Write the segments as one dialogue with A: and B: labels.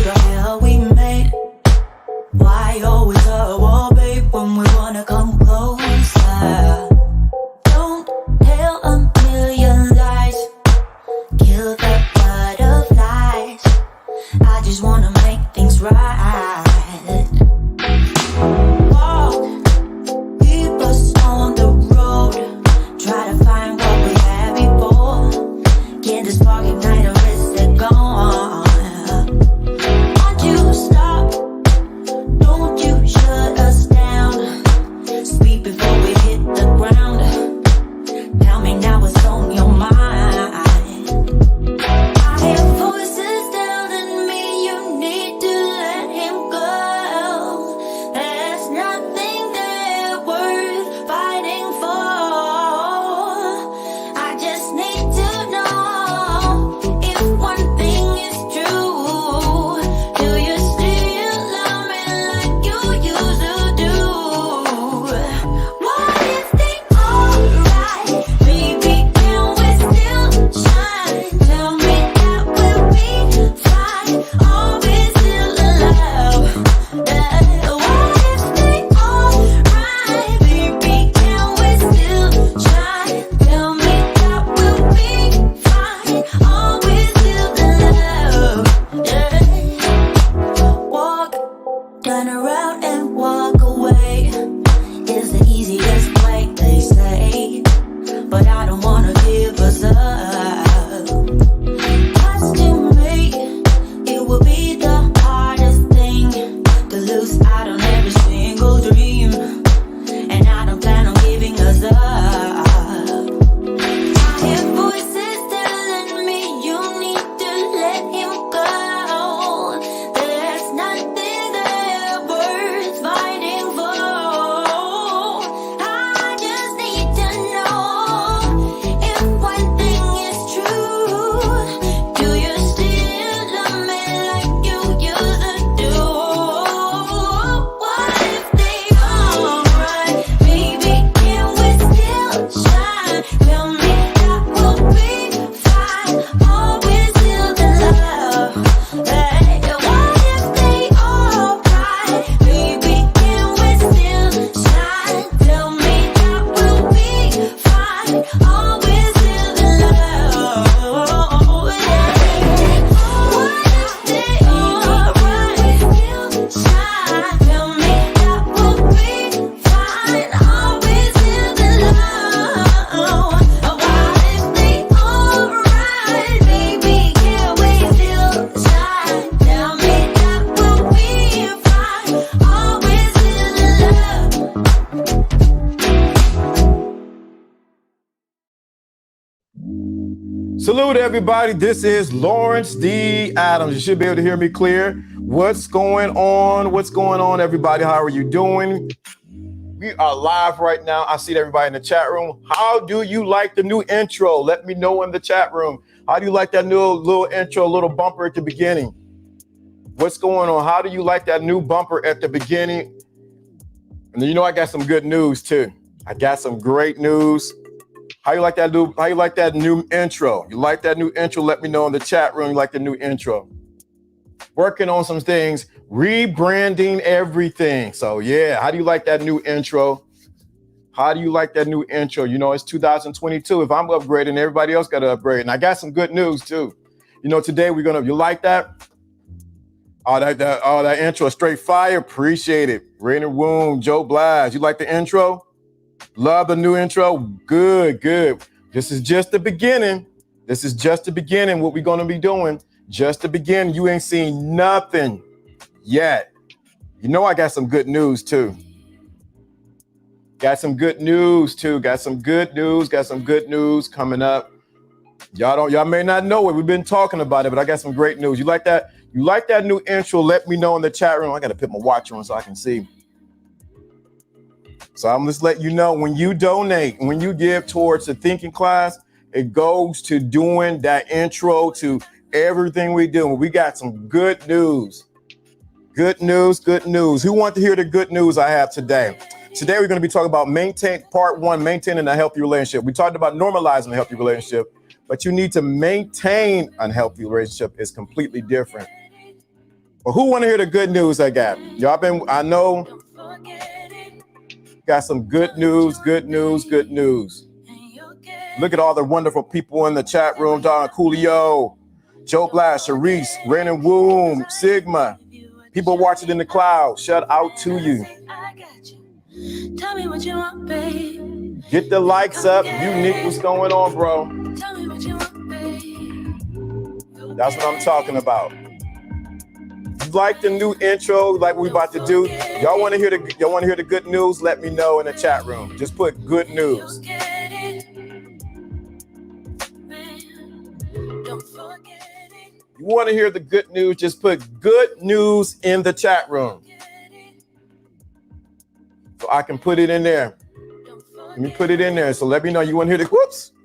A: the hell we made? Why always a wall, babe, when we wanna come closer? Don't tell a million lies, kill the butterflies. I just wanna make things right. Walk, keep us on the road. Try to find what we had before. Get this spark ignite or is it gone? Won't you stop? Don't you shut us down. Speak before we hit the ground. Tell me now what's on your mind. I hear voices telling me you need to let him go. There's nothing there worth fighting for. I just need to know if one thing is true. Do you still love me like you used to do? What if they alright? Baby, can we still shine? Tell me that we'll be fine. Always still in love. Yeah. What if they alright? Baby, can we still shine? Tell me that we'll be fine. Always still in love. Yeah. Walk, turn around and walk away. Is the easiest way, they say. But I don't wanna give us up. Cause to me, it will be the hardest thing to lose out on every single dream. And I don't plan on giving us up. I hear voices telling me you need to let him go. There's nothing there worth fighting for. I just need to know if one thing is true. Do you still love me like you used to do? What if they alright? Baby, can we still shine? Tell me that we'll be fine. Always still in love. Hey, what if they alright? Baby, can we still shine? Tell me that we'll be fine. Always still in love. What if they alright? Still shine. Tell me that we'll be fine. Always still in love. What if they alright? Baby, can we still shine? Tell me that we'll be fine. Always still in love.
B: Salute everybody. This is Lawrence D. Adams. You should be able to hear me clear. What's going on? What's going on, everybody? How are you doing? We are live right now. I see everybody in the chat room. How do you like the new intro? Let me know in the chat room. How do you like that new little intro, little bumper at the beginning? What's going on? How do you like that new bumper at the beginning? And you know I got some good news too. I got some great news. How you like that new intro? You like that new intro? Let me know in the chat room. You like the new intro? Working on some things, rebranding everything. So yeah, how do you like that new intro? How do you like that new intro? You know, it's 2022. If I'm upgrading, everybody else got to upgrade. And I got some good news too. You know, today you like that? Oh, that intro, straight fire. Appreciate it. Rainer Woom, Joe Blige. You like the intro? Love the new intro. Good. This is just the beginning. What we're going to be doing. Just the beginning. You ain't seen nothing yet. You know I got some good news too. Got some good news coming up. Y'all may not know it. We've been talking about it, but I got some great news. You like that? You like that new intro? Let me know in the chat room. I got to put my watch on so I can see. So I'm just letting you know, when you donate, when you give towards the thinking class, it goes to doing that intro, to everything we do. We got some good news. Good news. Who wants to hear the good news I have today? Today, we're going to be talking about part one, maintaining a healthy relationship. We talked about normalizing a healthy relationship, but you need to maintain a healthy relationship. Is completely different. Well, who want to hear the good news I got? I know got some good news, good news, good news. Look at all the wonderful people in the chat room. Don Coolio, Joe Blash, Sharice, Brandon Woom, Sigma. People watching in the cloud. Shout out to you.
A: Tell me what you want, babe.
B: Get the likes up. Unique, what's going on, bro?
A: Tell me what you want, babe.
B: That's what I'm talking about. You like the new intro, like we about to do? Y'all want to hear the good news? Let me know in the chat room. Just put good news. You want to hear the good news? Just put good news in the chat room. So I can put it in there. Let me put it in there. So let me know you want to hear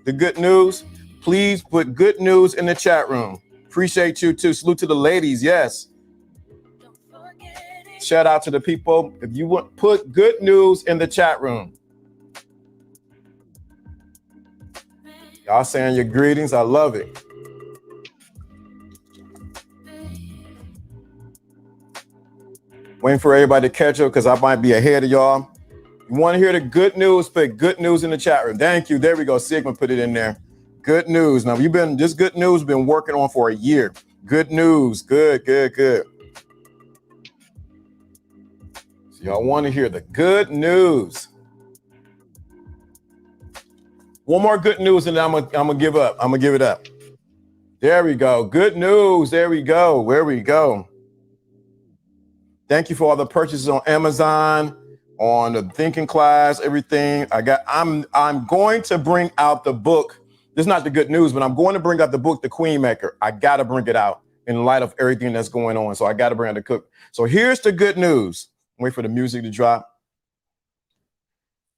B: the good news. Please put good news in the chat room. Appreciate you too. Salute to the ladies. Yes. Shout out to the people. If you want, put good news in the chat room. Y'all saying your greetings. I love it. Waiting for everybody to catch up because I might be ahead of y'all. You want to hear the good news? Put good news in the chat room. Thank you. There we go. Sigma put it in there. Good news. Now this good news been working on for a year. Good news. Good. So y'all want to hear the good news. One more good news and then I'm gonna give up. I'm gonna give it up. There we go. Good news. There we go. Where we go. Thank you for all the purchases on Amazon, on the thinking class, everything. I'm going to bring out the book. This is not the good news, but I'm going to bring out the book, The Queen Maker. I got to bring it out in light of everything that's going on. So I got to bring out the cook. So here's the good news. Wait for the music to drop.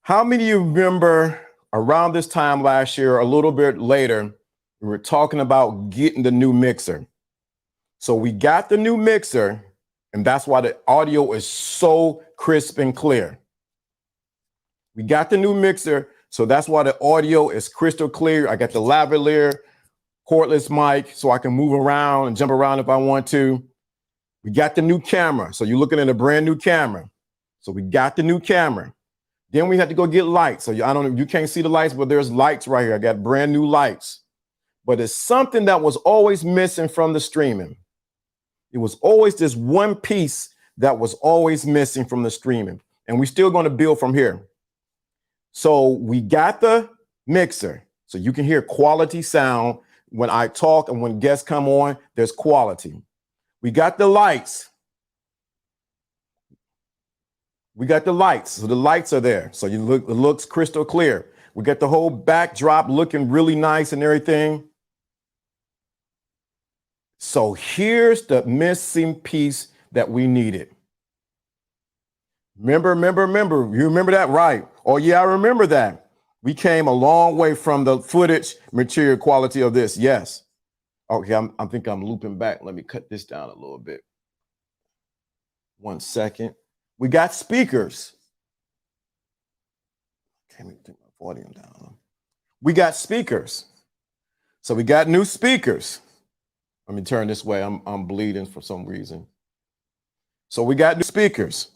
B: How many of you remember around this time last year, a little bit later, we were talking about getting the new mixer. So we got the new mixer. And that's why the audio is so crisp and clear. We got the new mixer, so that's why the audio is crystal clear. I got the lavalier cordless mic, so I can move around and jump around if I want to. We got the new camera, so you're looking at a brand new camera. So we got the new camera. Then we had to go get lights. So I don't know, you can't see the lights, but there's lights right here. I got brand new lights. But it's something that was always missing from the streaming. It was always this one piece that was always missing from the streaming. And we're still going to build from here. So we got the mixer. So you can hear quality sound when I talk and when guests come on, there's quality. We got the lights. We got the lights. So the lights are there. So it looks crystal clear. We got the whole backdrop looking really nice and everything. So here's the missing piece that we needed. Remember. You remember that? Right. Oh, yeah, I remember that. We came a long way from the footage material quality of this. Yes. Okay, I think I'm looping back. Let me cut this down a little bit. 1 second. We got speakers. Can't even take my volume down. We got speakers. So we got new speakers. Let me turn this way. I'm bleeding for some reason. So we got new speakers.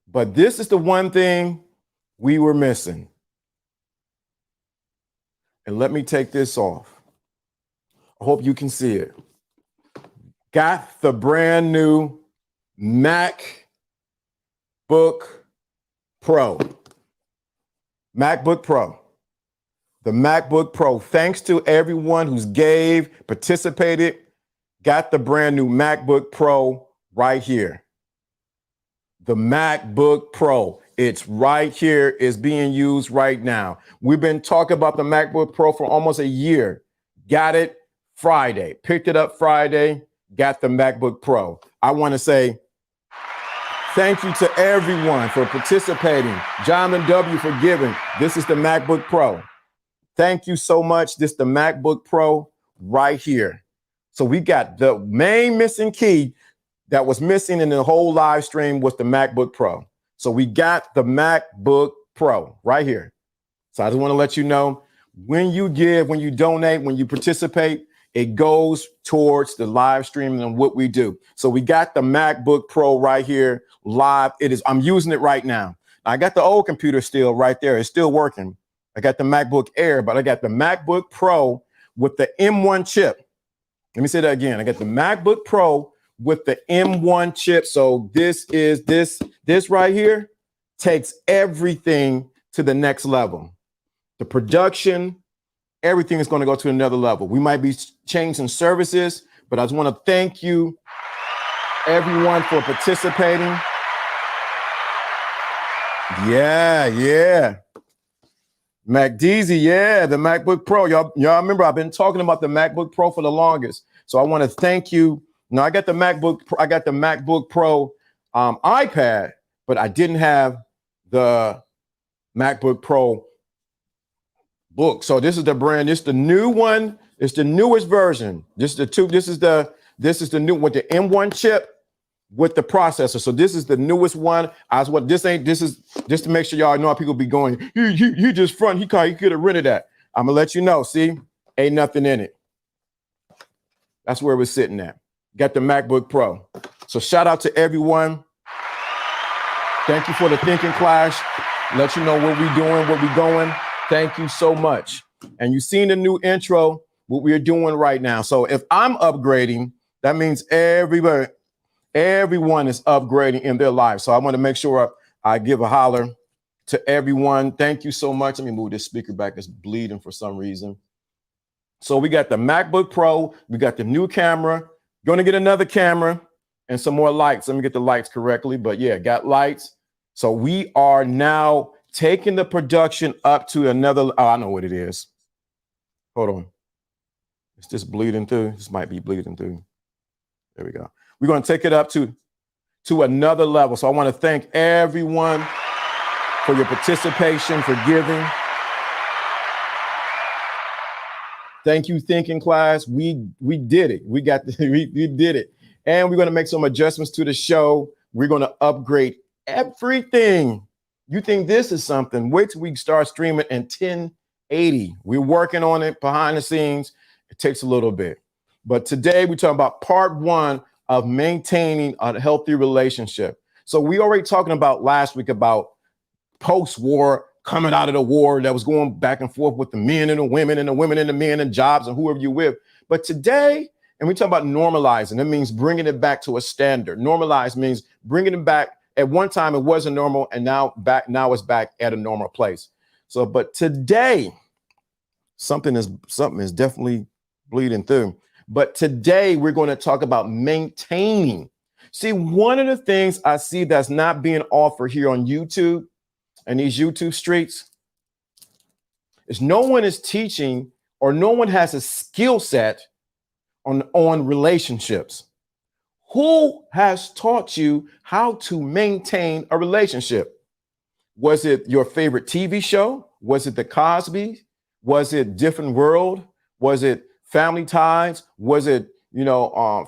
B: But this is the one thing we were missing. And let me take this off. I hope you can see it. Got the brand new MacBook Pro. MacBook Pro. The MacBook Pro. Thanks to everyone who's participated, got the brand new MacBook Pro right here. The MacBook Pro. It's right here. It's being used right now. We've been talking about the MacBook Pro for almost a year. Got it Friday. Picked it up Friday. Got the MacBook Pro. I want to say thank you to everyone for participating. John and W for giving. This is the MacBook Pro. Thank you so much. This is the MacBook Pro right here. So we got the main missing key that was missing in the whole live stream was the MacBook Pro. So we got the MacBook Pro right here. So I just want to let you know, when you give, when you donate, when you participate, it goes towards the live streaming and what we do. So we got the MacBook Pro right here live. I'm using it right now. I got the old computer still right there. It's still working. I got the MacBook Air, but I got the MacBook Pro with the M1 chip. Let me say that again. I got the MacBook Pro with the M1 chip. So this right here takes everything to the next level. The production, everything is going to go to another level. We might be changing services, but I just want to thank you, everyone, for participating. Yeah. MacDeezy, yeah, the MacBook Pro. Y'all remember I've been talking about the MacBook Pro for the longest. So I want to thank you. Now I got the MacBook Pro iPad, but I didn't have the MacBook Pro book. So this is the new one. It's the newest version. This is the new with the M1 chip with the processor. So this is the newest one. This is just to make sure y'all know how people be going, he just front, he could have rented that. I'm gonna let you know. See, ain't nothing in it. That's where we're sitting at. Got the MacBook Pro. So shout out to everyone. Thank you for the thinking clash. Let you know what we doing, where we going. Thank you so much. And you've seen the new intro, what we're doing right now. So if I'm upgrading, that means everyone is upgrading in their life. So I want to make sure I give a holler to everyone. Thank you so much. Let me move this speaker back. It's bleeding for some reason. So we got the MacBook Pro. We got the new camera. Going to get another camera and some more lights. Let me get the lights correctly. But yeah, got lights. So we are now taking the production up to another. Oh, I know what it is. Hold on. Is this bleeding through? This might be bleeding through. There we go. We're going to take it up to another level. So I want to thank everyone for your participation, for giving. Thank you, thinking class. We did it. We did it. And we're going to make some adjustments to the show. We're going to upgrade everything. You think this is something? Wait till we start streaming in 1080. We're working on it behind the scenes. It takes a little bit. But today we're talking about part one of maintaining a healthy relationship. So we already talking about last week about post-war, coming out of the war that was going back and forth with the men and the women and the women and the men and jobs and whoever you with. But today, and we talk about normalizing, that means bringing it back to a standard. Normalize means bringing it back. At one time it wasn't normal, and now it's back at a normal place. So, but today, something is definitely bleeding through. But today we're going to talk about maintaining. See, one of the things I see that's not being offered here on YouTube and these YouTube streets is no one is teaching, or no one has a skill set on relationships. Who has taught you how to maintain a relationship? Was it your favorite TV show? Was it The Cosby? Was it Different World? Was it Family Ties? Was it,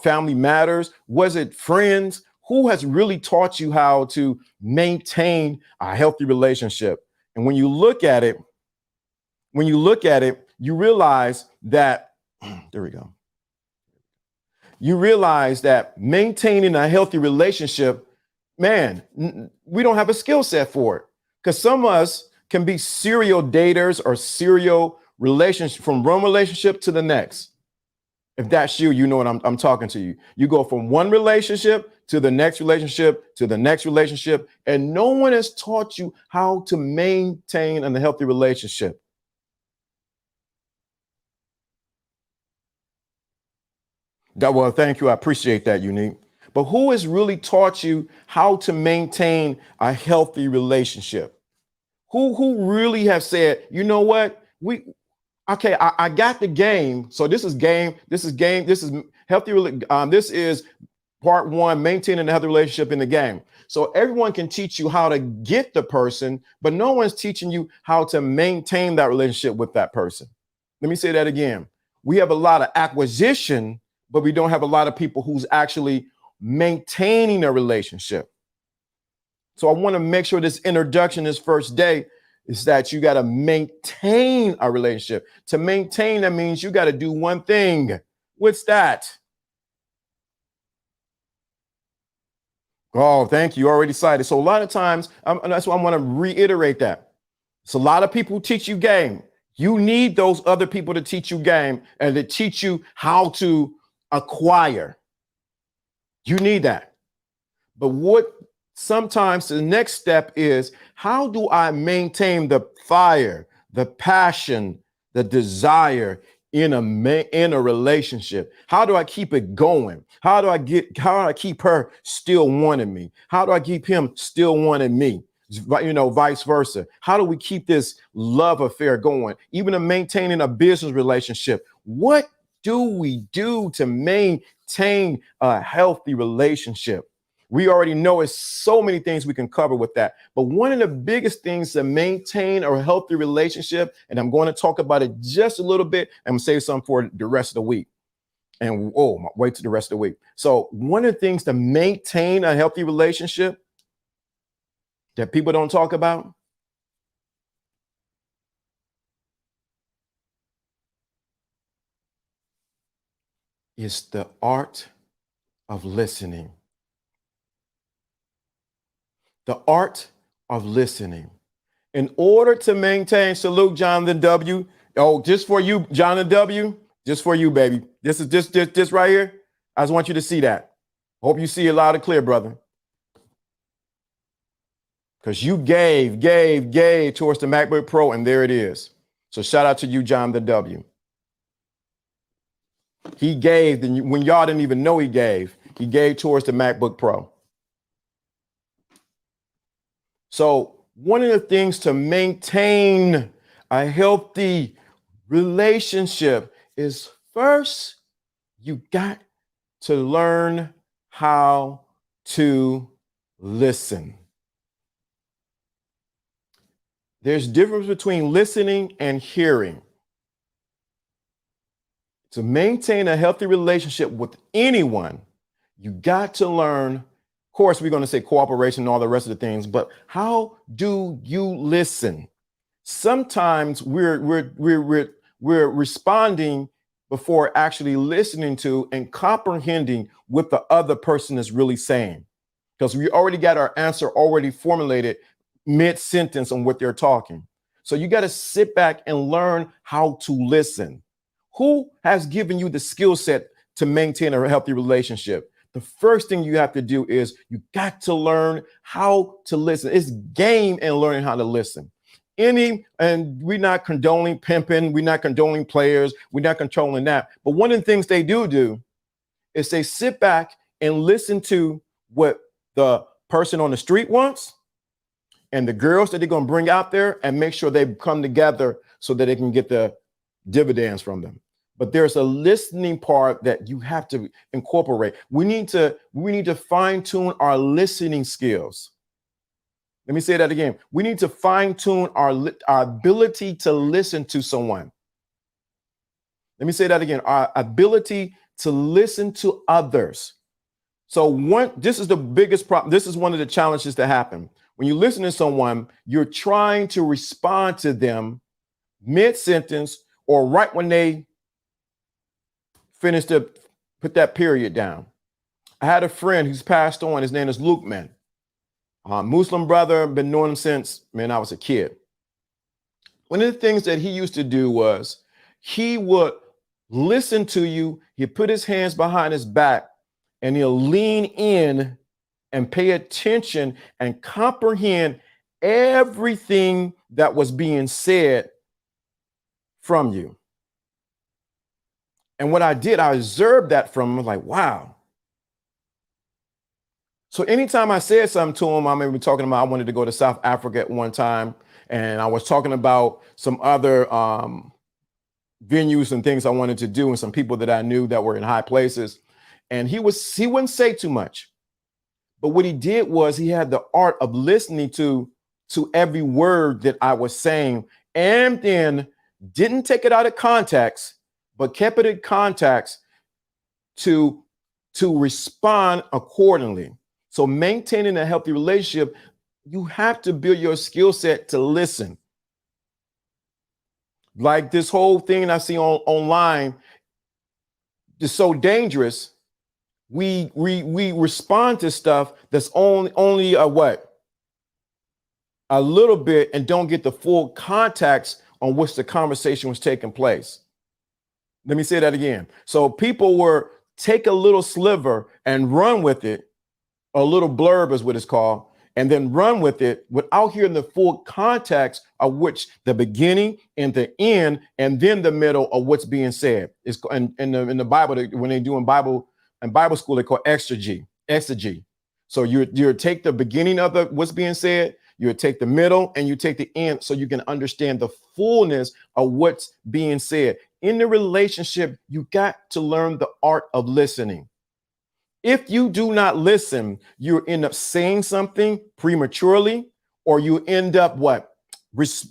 B: Family Matters? Was it Friends? Who has really taught you how to maintain a healthy relationship? And when you look at it, you realize that, there we go. You realize that maintaining a healthy relationship, man, we don't have a skill set for it. Because some of us can be serial daters or serial relationship, from one relationship to the next. If that's you, you know what I'm talking to you. You go from one relationship to the next relationship to the next relationship, and no one has taught you how to maintain a healthy relationship. Well, thank you. I appreciate that, Unique. But who has really taught you how to maintain a healthy relationship? Who really have said, you know what? I got the game. So this is game. This is healthy. This is part one, maintaining a healthy relationship in the game. So everyone can teach you how to get the person, but no one's teaching you how to maintain that relationship with that person. Let me say that again. We have a lot of acquisition, but we don't have a lot of people who's actually maintaining a relationship. So I want to make sure this introduction, this first day, is that you got to maintain a relationship. To maintain, that means you got to do one thing. What's that? Oh, thank you. Already cited. So a lot of times, that's why I want to reiterate that. So a lot of people teach you game. You need those other people to teach you game and to teach you how to acquire. You need that. But what sometimes the next step is, how do I maintain the fire, the passion, the desire in a relationship? How do I keep it going? How do I keep her still wanting me? How do I keep him still wanting me? Vice versa. How do we keep this love affair going? Even in maintaining a business relationship, what do we do to maintain a healthy relationship? We already know it's so many things we can cover with that. But one of the biggest things to maintain a healthy relationship, and I'm going to talk about it just a little bit, and I'm going to save some for the rest of the week. And wait to the rest of the week. So one of the things to maintain a healthy relationship that people don't talk about is the art of listening. The art of listening. In order to maintain, salute Jonathan W. Oh, just for you, Jonathan W. Just for you, baby. This is just right here. I just want you to see that. Hope you see it loud and clear, brother. Because you gave towards the MacBook Pro, and there it is. So shout out to you, Jonathan W. He gave when y'all didn't even know he gave towards the MacBook Pro. So one of the things to maintain a healthy relationship is, first, you got to learn how to listen. There's difference between listening and hearing. To maintain a healthy relationship with anyone, you got to learn. Of course, we're going to say cooperation and all the rest of the things, but how do you listen? Sometimes we're responding before actually listening to and comprehending what the other person is really saying, because we already got our answer already formulated mid-sentence on what they're talking. So you got to sit back and learn how to listen. Who has given you the skill set to maintain a healthy relationship? The first thing you have to do is you got to learn how to listen. It's game and learning how to listen. And we're not condoning pimping, we're not condoning players, we're not controlling that. But one of the things they do is they sit back and listen to what the person on the street wants and the girls that they're going to bring out there, and make sure they come together so that they can get the dividends from them. But there's a listening part that you have to incorporate. We need to fine tune our listening skills. Let me say that again. We need to fine tune our ability to listen to someone. Let me say that again. Our ability to listen to others. So this is the biggest problem. This is one of the challenges that happen. When you listen to someone, you're trying to respond to them mid-sentence or right when they finish to put that period down. I had a friend who's passed on. His name is Luke Man. Muslim brother, been knowing him since, I was a kid. One of the things that he used to do was he would listen to you. He'd put his hands behind his back and he'll lean in and pay attention and comprehend everything that was being said from you. And what I did, I observed that from him. I was like, wow. So anytime I said something to him, I remember talking about, I wanted to go to South Africa at one time, and I was talking about some other venues and things I wanted to do and some people that I knew that were in high places. And he wouldn't say too much. But what he did was he had the art of listening to every word that I was saying, and then didn't take it out of context, but kept it in context to respond accordingly. So maintaining a healthy relationship, you have to build your skill set to listen. Like this whole thing I see online, is so dangerous. We respond to stuff that's only a what? A little bit, and don't get the full context on which the conversation was taking place. Let me say that again. So people were take a little sliver and run with it, a little blurb is what it's called, and then run with it without hearing the full context of which the beginning and the end and then the middle of what's being said. It's in the Bible, when they do in Bible school, they call exegy. So you take the beginning of what's being said, you take the middle, and you take the end, so you can understand the fullness of what's being said. In the relationship, you got to learn the art of listening. If you do not listen, you end up saying something prematurely, or you end up what?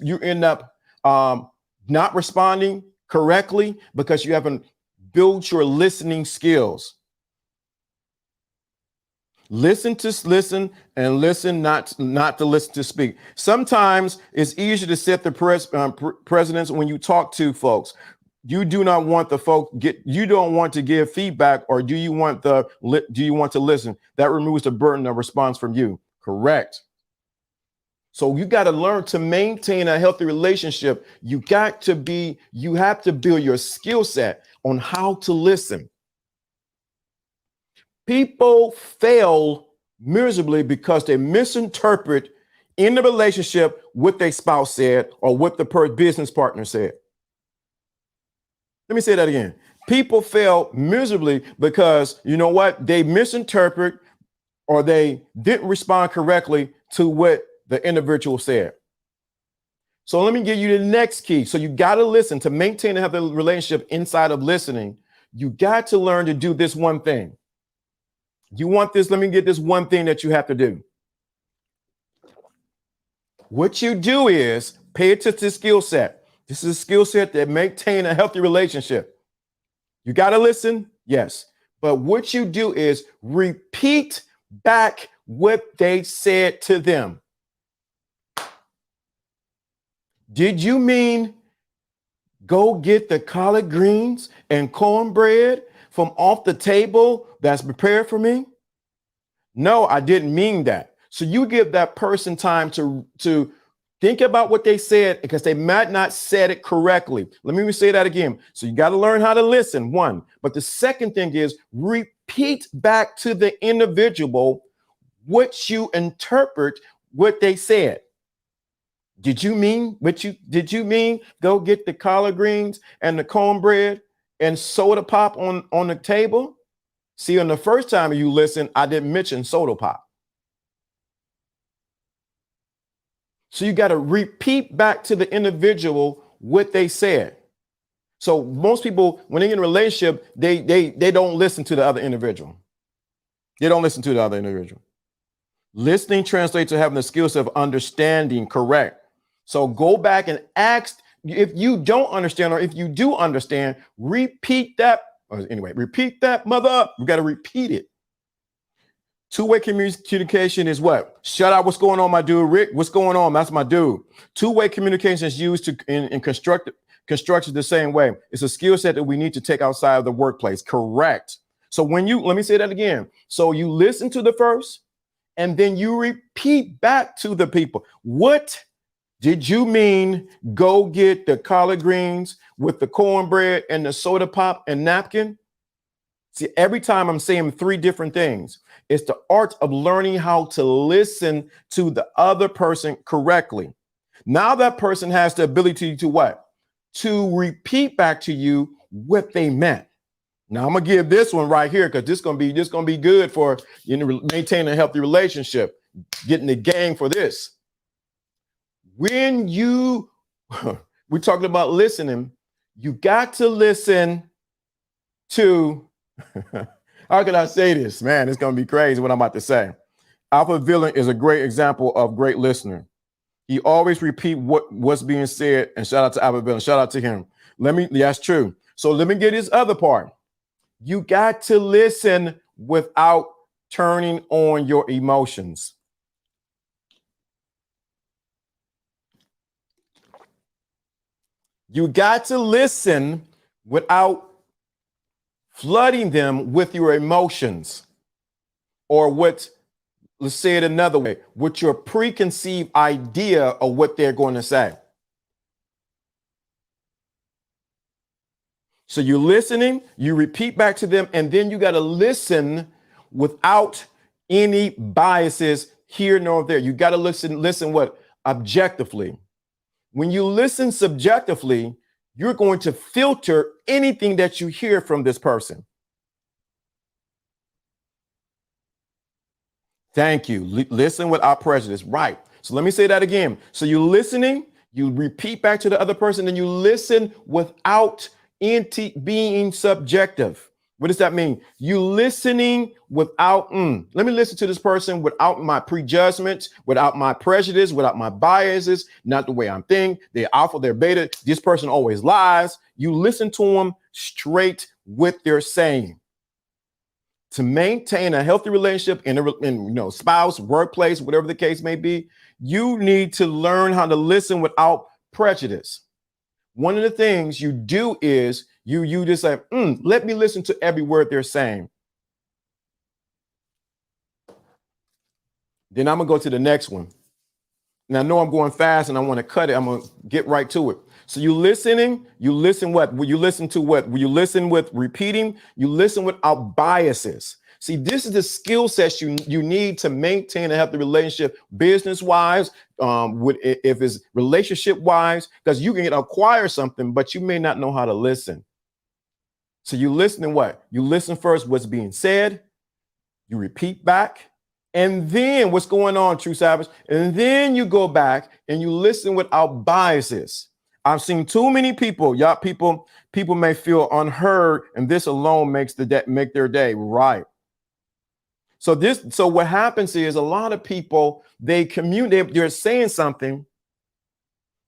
B: You end up not responding correctly because you haven't built your listening skills. Listen to listen, and listen not to listen to speak. Sometimes it's easier to set the precedence when you talk to folks. You do not want the folk you don't want to give feedback, or do you want to listen? That removes the burden of response from you. Correct. So you got to learn to maintain a healthy relationship. You have to build your skill set on how to listen. People fail miserably because they misinterpret in the relationship what their spouse said or what the business partner said. Let me say that again. People fail miserably because, you know what? They misinterpret, or they didn't respond correctly to what the individual said. So let me give you the next key. So you got to listen to maintain and have a relationship inside of listening. You got to learn to do this one thing. You want this? Let me get this one thing that you have to do. What you do is pay attention to skill set. This is a skill set that maintain a healthy relationship. You got to listen, yes. But what you do is repeat back what they said to them. Did you mean go get the collard greens and cornbread from off the table that's prepared for me? No, I didn't mean that. So you give that person time to think about what they said, because they might not said it correctly. Let me say that again. So you got to learn how to listen, one. But the second thing is repeat back to the individual what you interpret what they said. Did you mean go get the collard greens and the cornbread and soda pop on the table? See, on the first time you listen, I didn't mention soda pop. So you got to repeat back to the individual what they said. So most people, when they're in a relationship, they don't listen to the other individual. They don't listen to the other individual. Listening translates to having the skill set of understanding correct. So go back and ask, if you don't understand, or if you do understand, repeat that. Anyway, repeat that, mother. You got to repeat it. Two-way communication is what? Shut out. What's going on, my dude? Rick, what's going on? That's my dude. Two-way communication is used in construction the same way. It's a skill set that we need to take outside of the workplace. Correct. So let me say that again. So you listen to the first, and then you repeat back to the people. What did you mean? Go get the collard greens with the cornbread and the soda pop and napkin? See, every time I'm saying three different things. It's the art of learning how to listen to the other person correctly. Now that person has the ability to what? To repeat back to you what they meant. Now I'm gonna give this one right here, because this gonna be good for maintaining a healthy relationship, getting the gang for this. When we're talking about listening, you got to listen to how can I say this? Man, it's going to be crazy what I'm about to say. Alpha Villain is a great example of great listener. He always repeat what's being said, and shout out to Alpha Villain. Shout out to him. That's true. So let me get his other part. You got to listen without turning on your emotions. You got to listen without flooding them with your emotions, or let's say it another way, with your preconceived idea of what they're going to say. So you're listening, you repeat back to them, and then you got to listen without any biases here nor there. You got to listen what? Objectively. When you listen subjectively, you're going to filter anything that you hear from this person. Thank you. Listen without prejudice. Right. So let me say that again. So you're listening, you repeat back to the other person, and you listen without being subjective. What does that mean? You listening without, let me listen to this person without my prejudgments, without my prejudice, without my biases, not the way I'm thinking. They're alpha, they're beta. This person always lies. You listen to them straight what they're saying. To maintain a healthy relationship in spouse, workplace, whatever the case may be, you need to learn how to listen without prejudice. One of the things you do is you just say, let me listen to every word they're saying. Then I'm gonna go to the next one. And I know I'm going fast and I want to cut it. I'm gonna get right to it. So you listening, you listen what? Will you listen to what? Will you listen with repeating? You listen without biases. See, this is the skill sets you need to maintain a healthy relationship, business-wise, if it's relationship-wise, because you can acquire something, but you may not know how to listen. So you listen and what? You listen first what's being said, you repeat back, and then what's going on, True Savage, and then you go back and you listen without biases. I've seen too many people, people may feel unheard, and this alone make their day right. So what happens is a lot of people, they communicate, they're saying something,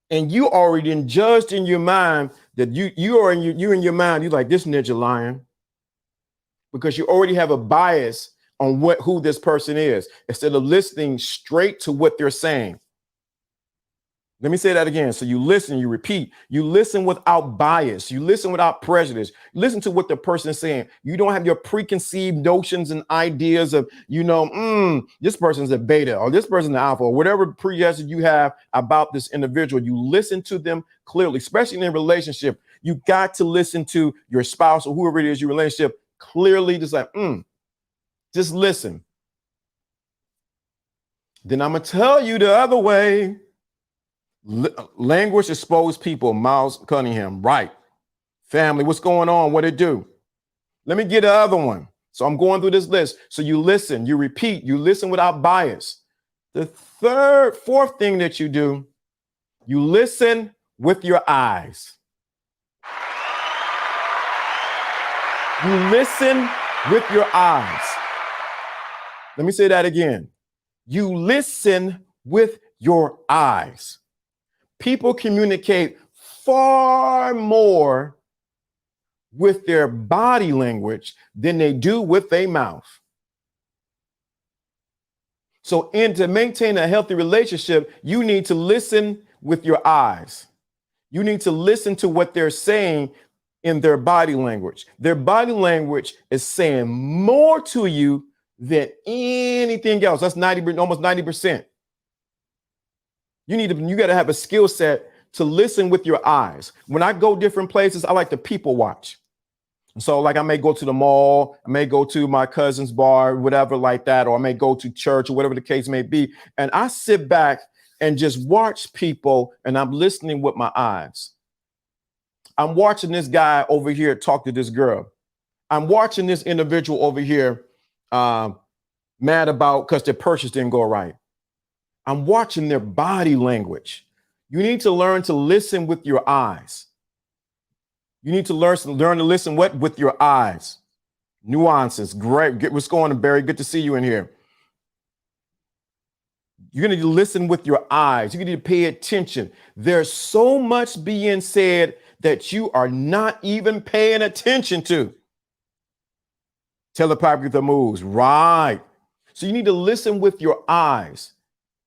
B: and you already judged in your mind that you in your mind, you're like, this ninja lying, because you already have a bias on who this person is, instead of listening straight to what they're saying. Let me say that again. So you listen, you repeat, you listen without bias, you listen without prejudice, listen to what the person is saying. You don't have your preconceived notions and ideas of, this person's a beta or this person's an alpha or whatever prejudice you have about this individual. You listen to them clearly, especially in a relationship. You got to listen to your spouse or whoever it is, your relationship clearly, just like, just listen. Then I'm going to tell you the other way. Language exposed people. Miles Cunningham, right? Family, what's going on? What it do? Let me get the other one. So I'm going through this list. So you listen, you repeat, you listen without bias. The fourth thing that you do, you listen with your eyes. You listen with your eyes. Let me say that again. You listen with your eyes. People communicate far more with their body language than they do with their mouth. So to maintain a healthy relationship, you need to listen with your eyes. You need to listen to what they're saying in their body language. Their body language is saying more to you than anything else. That's almost 90%. You got to have a skill set to listen with your eyes. When I go different places, I like to people watch. So like I may go to the mall, I may go to my cousin's bar, whatever like that, or I may go to church or whatever the case may be. And I sit back and just watch people and I'm listening with my eyes. I'm watching this guy over here talk to this girl. I'm watching this individual over here mad about because their purchase didn't go right. I'm watching their body language. You need to learn to listen with your eyes. You need to learn to listen with your eyes. Nuances. Great. What's going on, Barry? Good to see you in here. You're going to listen with your eyes. You need to pay attention. There's so much being said that you are not even paying attention to. Telepathic moves. Right. So you need to listen with your eyes.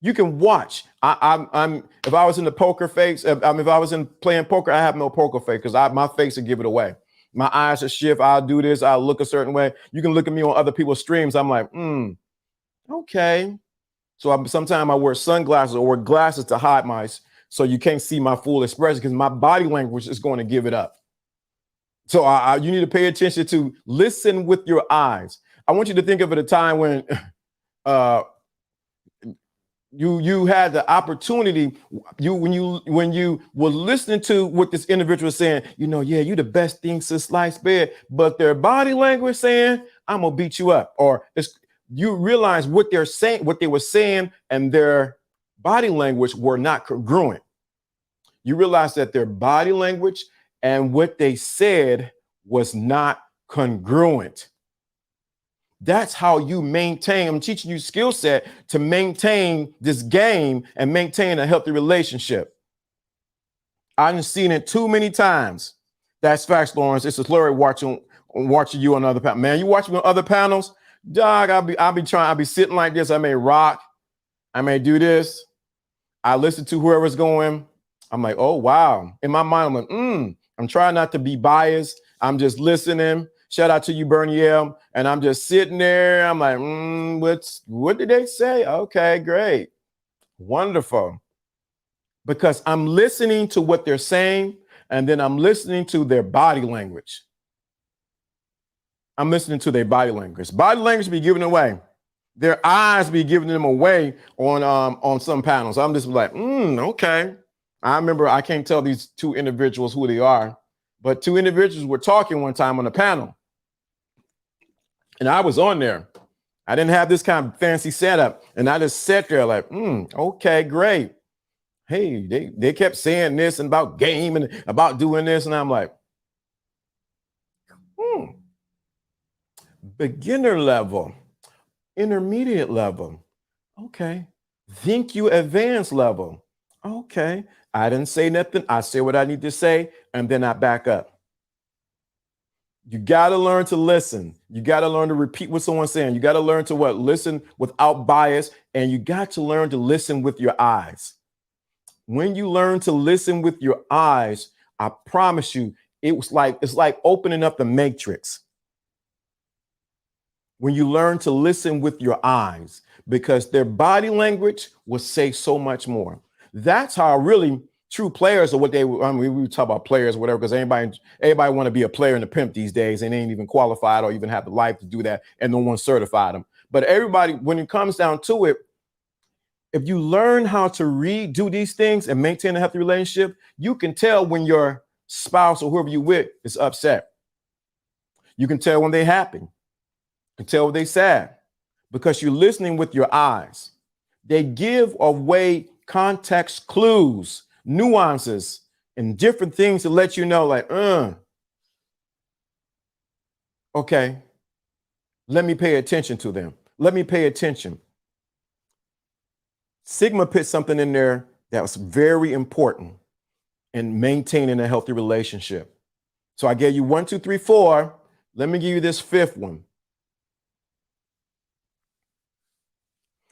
B: You can watch. If I was in the poker face, if I was in playing poker, I have no poker face because my face would give it away. My eyes will shift. I'll do this. I'll look a certain way. You can look at me on other people's streams. I'm like, okay. So sometimes I wear sunglasses or wear glasses to hide my, so you can't see my full expression because my body language is going to give it up. So you need to pay attention to listen with your eyes. I want you to think of it a time when you had the opportunity, when you were listening to what this individual was saying, yeah, you the best thing since sliced bread, but their body language saying, I'm gonna beat you up, or you realize what they're saying, what they were saying, and their body language were not congruent. You realize that their body language and what they said was not congruent. That's how you maintain. I'm teaching you skill set to maintain this game and maintain a healthy relationship. I've seen it too many times. That's facts, Lawrence. It's a glory watching you on other panels. Man, you watch me on other panels, dog. I'll be sitting like this. I may rock. I may do this. I listen to whoever's going. I'm like, oh wow. In my mind, I'm like, I'm trying not to be biased. I'm just listening. Shout out to you, Bernie L. And I'm just sitting there. I'm like, what did they say? Okay, great. Wonderful. Because I'm listening to what they're saying, and then I'm listening to their body language. I'm listening to their body language. Body language be giving away. Their eyes be giving them away on some panels. I'm just like, okay. I remember, I can't tell these two individuals who they are, but two individuals were talking one time on a panel. And I was on there. I didn't have this kind of fancy setup. And I just sat there like, okay, great. Hey, they kept saying this and about game and about doing this. And I'm like, beginner level, intermediate level. Okay. Think you advanced level. Okay. I didn't say nothing. I say what I need to say, and then I back up. You got to learn to listen. You got to learn to repeat what someone's saying. You got to learn to listen without bias, and you got to learn to listen with your eyes. When you learn to listen with your eyes, I promise you, it's like opening up the matrix. When you learn to listen with your eyes, because their body language will say so much more. That's how really true players are what they, we talk about players or whatever, because everybody want to be a player and a pimp these days, and they ain't even qualified or even have the life to do that, and no one certified them. But everybody, when it comes down to it, if you learn how to do these things and maintain a healthy relationship, you can tell when your spouse or whoever you with is upset. You can tell when they're happy. You can tell when they're sad, because you're listening with your eyes. They give away context clues, nuances, and different things to let you know, like, okay, let me pay attention to them. Let me pay attention. Sigma put something in there that was very important in maintaining a healthy relationship. So I gave you 1, 2, 3, 4. Let me give you this 5th one.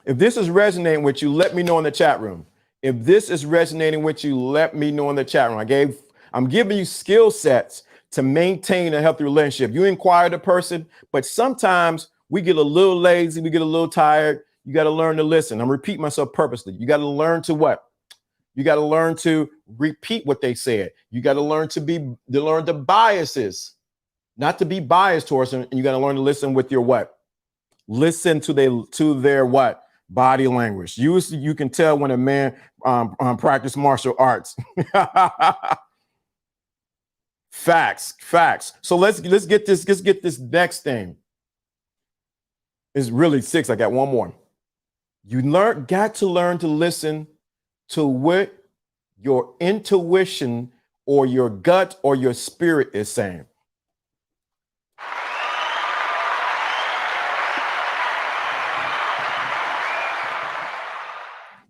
B: If this is resonating with you, let me know in the chat room. If this is resonating with you, let me know in the chat room. I'm giving you skill sets to maintain a healthy relationship. You inquire the person, but sometimes we get a little lazy, we get a little tired. You got to learn to listen. I'm repeating myself purposely. You got to learn to what? You got to learn to repeat what they said. You got to learn to learn the biases, not to be biased towards them. And you got to learn to listen with your what? Listen to their what? Body language. You can tell when a man practice martial arts. Facts. So let's get this next thing. It's really 6. I got one more. You got to learn to listen to what your intuition or your gut or your spirit is saying.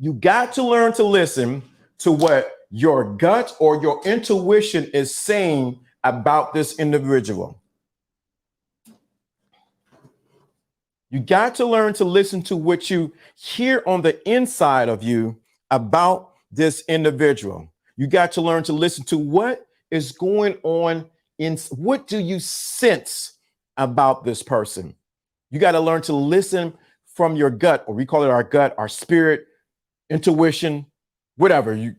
B: You got to learn to listen to what your gut or your intuition is saying about this individual. You got to learn to listen to what you hear on the inside of you about this individual. You got to learn to listen to what is going on what do you sense about this person? You got to learn to listen from your gut, or we call it our gut, our spirit, intuition, whatever. You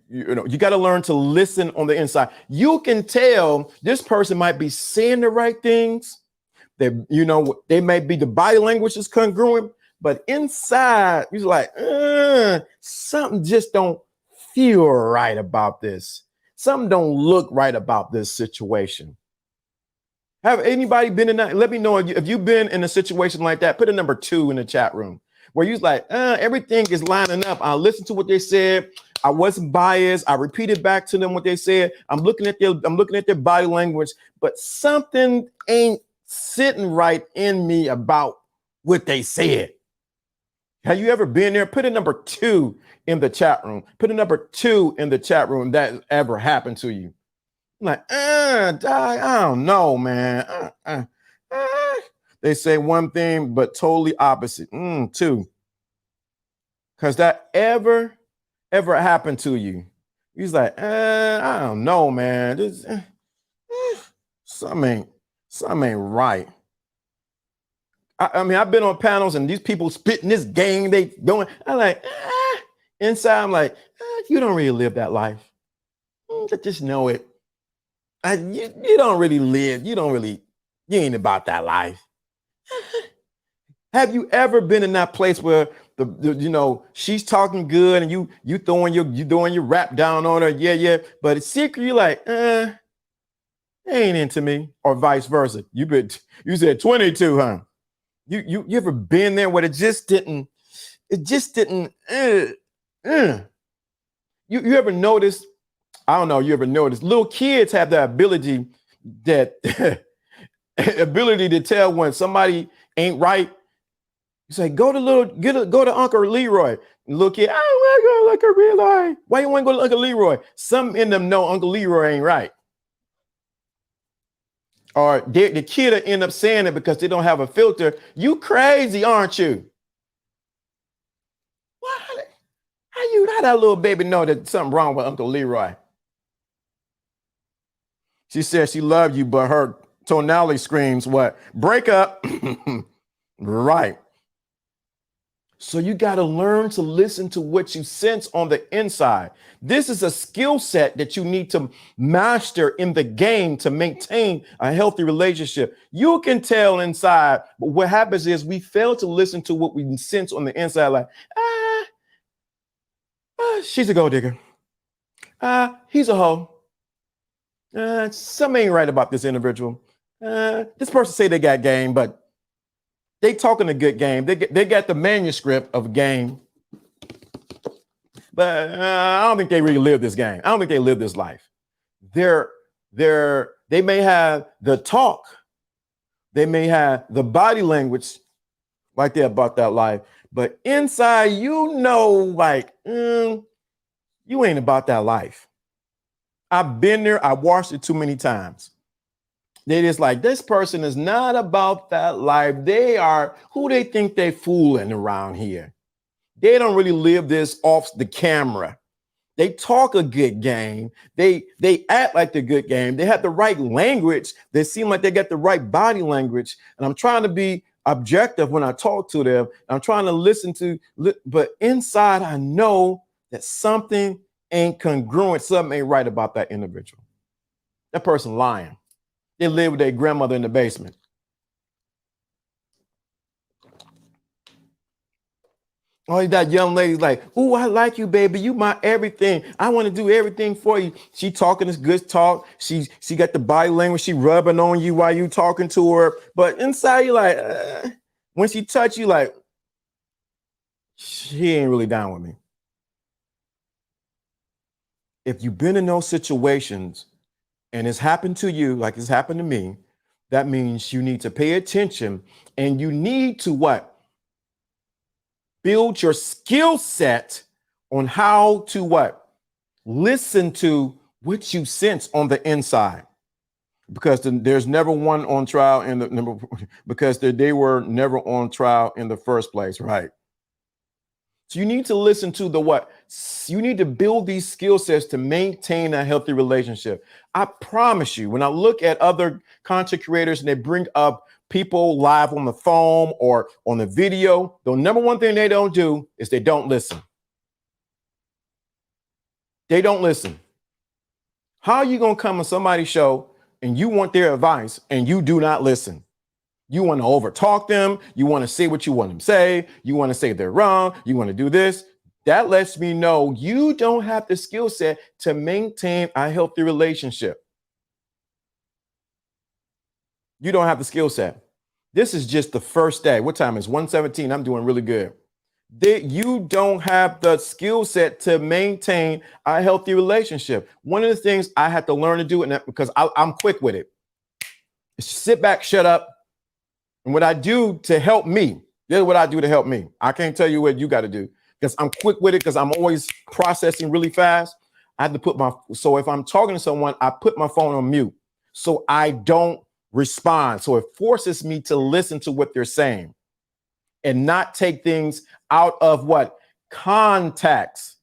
B: got to learn to listen on the inside. You can tell this person might be saying the right things. They may be, the body language is congruent, but inside you're like, something just don't feel right about this. Something don't look right about this situation. Have anybody been in that? Let me know if you've been in a situation like that. Put a number 2 in the chat room where you're like, everything is lining up. I listened to what they said. I wasn't biased. I repeated back to them what they said. I'm looking at their body language, but something ain't sitting right in me about what they said. Have you ever been there? Put a number 2 in the chat room. Put a number 2 in the chat room that ever happened to you. I'm like, I don't know, man. They say one thing, but totally opposite. 2. Because that ever happened to you. He's like, I don't know, man. This, something ain't right. I mean, I've been on panels and these people spitting this game they doing. I'm like, inside, I'm like, you don't really live that life. Just know it. You don't really live. You ain't about that life. Have you ever been in that place where she's talking good and you throwing your rap down on her? Yeah. But secretly you're like, ain't into me, or vice versa. You said 22, huh? You ever been there where it just didn't you ever notice? I don't know, you ever notice little kids have the ability to tell when somebody ain't right. You say, go to Uncle Leroy. And little kid, I want to go to Uncle Leroy. Why you want to go to Uncle Leroy? Some in them know Uncle Leroy ain't right. Or the kid will end up saying it because they don't have a filter. You crazy, aren't you? How that little baby know that something wrong with Uncle Leroy? She says she loved you, but her tonality screams what? Break up. Right. So you got to learn to listen to what you sense on the inside. This is a skill set that you need to master in the game to maintain a healthy relationship. You can tell inside, but what happens is we fail to listen to what we sense on the inside. Like, she's a gold digger. He's a hoe. Something ain't right about this individual. This person say they got game, but they talking a good game. They got the manuscript of a game, but I don't think they really live this game. I don't think they live this life. They may have the talk, they may have the body language like they're about that life, but inside, like, you ain't about that life. I've been there. I watched it too many times. They just like, this person is not about that life. They are who they think they fooling around here. They don't really live this off the camera. They talk a good game. They act like the good game. They have the right language. They seem like they got the right body language. And I'm trying to be objective when I talk to them. I'm trying to listen to, but inside I know that something ain't congruent. Something ain't right about that individual. That person lying. They live with their grandmother in the basement. Oh, that young lady's like, "Ooh, I like you, baby. You my everything. I want to do everything for you." She talking this good talk. She got the body language. She rubbing on you while you talking to her. But inside you like, when she touch you, like, she ain't really down with me. If you've been in those situations and it's happened to you, like it's happened to me, that means you need to pay attention and you need to what? Build your skill set on how to what? Listen to what you sense on the inside. Because there's never one on trial because they were never on trial in the first place, right? So you need to listen to the what? You need to build these skill sets to maintain a healthy relationship. I promise you, when I look at other content creators and they bring up people live on the phone or on the video, the number one thing they don't do is they don't listen. They don't listen. How are you going to come on somebody's show and you want their advice and you do not listen? You want to overtalk them. You want to say what you want them to say. You want to say they're wrong. You want to do this. That lets me know you don't have the skill set to maintain a healthy relationship. You don't have the skill set. This is just the first day. What time is 1:17? I'm doing really good. You don't have the skill set to maintain a healthy relationship. One of the things I had to learn to do, and because I'm quick with it, is sit back, shut up. And what I do to help me, here's what I do to help me. I can't tell you what you got to do because I'm quick with it because I'm always processing really fast. I have to so if I'm talking to someone, I put my phone on mute so I don't respond. So it forces me to listen to what they're saying and not take things out of what? Context.